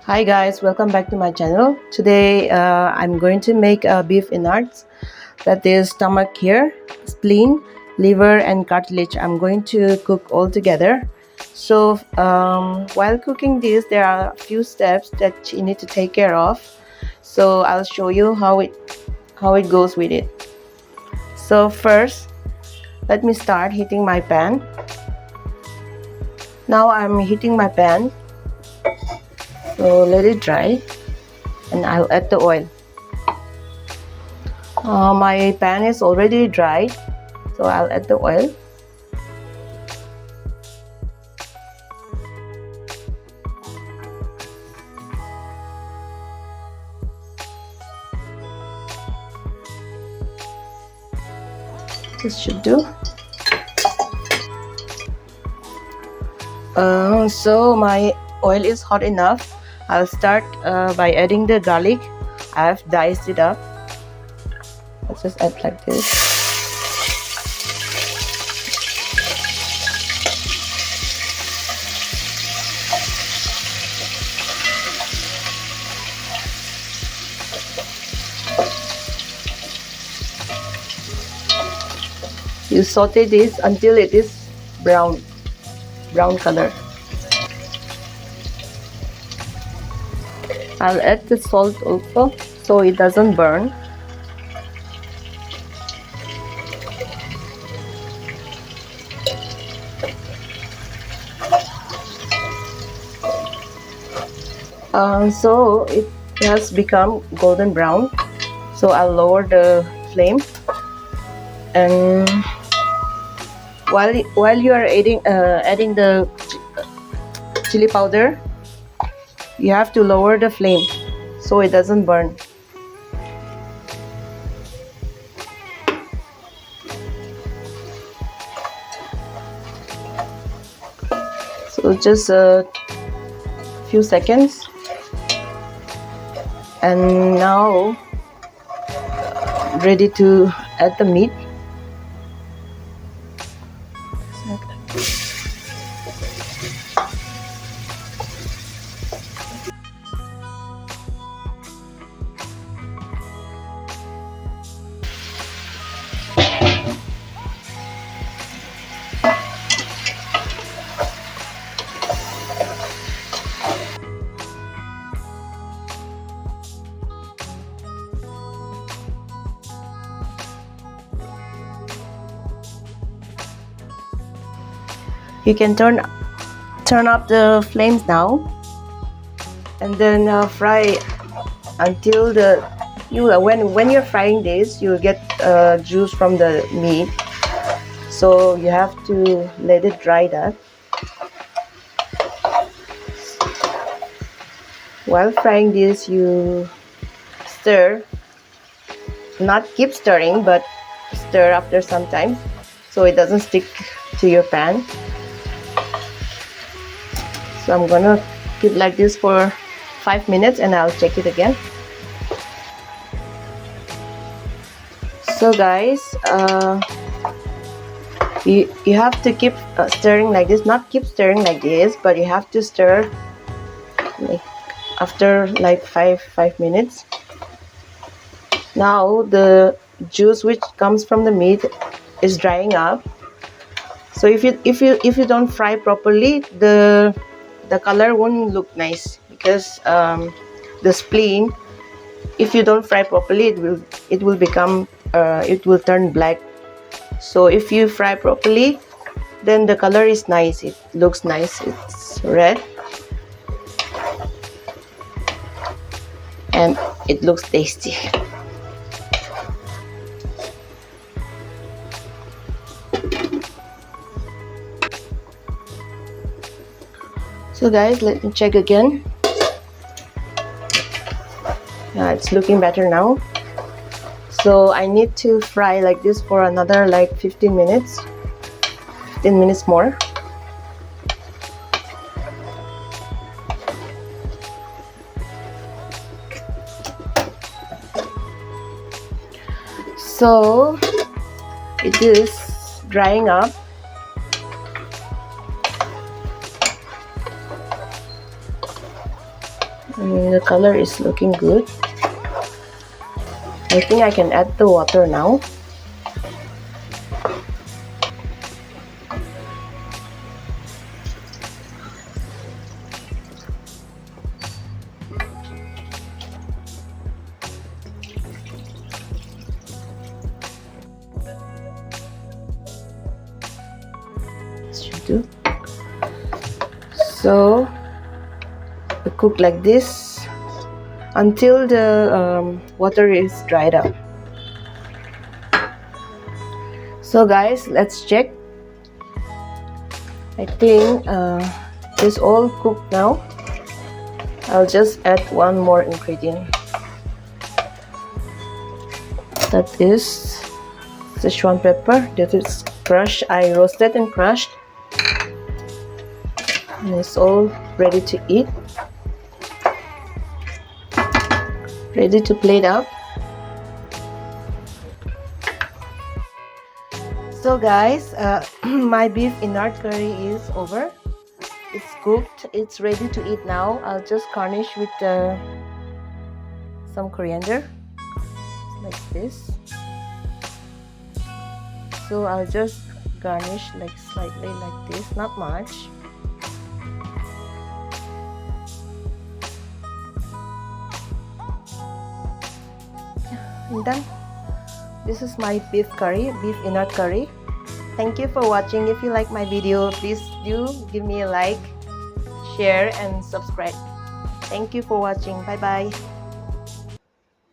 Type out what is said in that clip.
Hi guys, welcome back to my channel. Today I'm going to make beef innards, that is stomach here, spleen, liver and cartilage. I'm going to cook all together. So while cooking this, there are a few steps that you need to take care of. So I'll show you how it goes with it. So first, let me start heating my pan. Now I'm heating my pan. So let it dry and I'll add the oil. My pan is already dry, so I'll add the oil. This should do. So my oil is hot enough. I'll start by adding the garlic. I have diced it up. Let's just add like this. You saute this until it is brown color. I'll add the salt also so it doesn't burn. So it has become golden brown, so I'll lower the flame. And while you are adding the chili powder, you have to lower the flame so it doesn't burn. So just a few seconds, and now ready to add the meat. You can turn up the flames now, and then fry until when you're frying this, you'll get juice from the meat. So you have to let it dry that. While frying this, you stir, not keep stirring, but stir after some time so it doesn't stick to your pan. So I'm gonna keep like this for 5 minutes and I'll check it again. So guys, you have to keep stirring like this, not keep stirring like this, but you have to stir like after like 5 minutes. Now the juice which comes from the meat is drying up. So if you don't fry properly, the color won't look nice, because the spleen, if you don't fry properly, it will turn black. So if you fry properly, then the color is nice, it looks nice, it's red and it looks tasty. So guys, let me check again. Yeah, it's looking better now. So I need to fry like this for another like 15 minutes more. So it is drying up. The color is looking good. I think I can add the water now. Should do. So we cook like this until the water is dried up. So guys, let's check. I think it's all cooked now. I'll just add one more ingredient. That is Sichuan pepper. That is crushed. I roasted and crushed. And it's all ready to eat. Ready to plate up. So guys, my beef Innard curry is over. It's cooked. It's ready to eat now. I'll just garnish with some coriander like this. So I'll just garnish like slightly like this, not much. And done. This is my beef curry, beef Innard curry. Thank you for watching. If you like my video, please do give me a like, share and subscribe. Thank you for watching. Bye bye.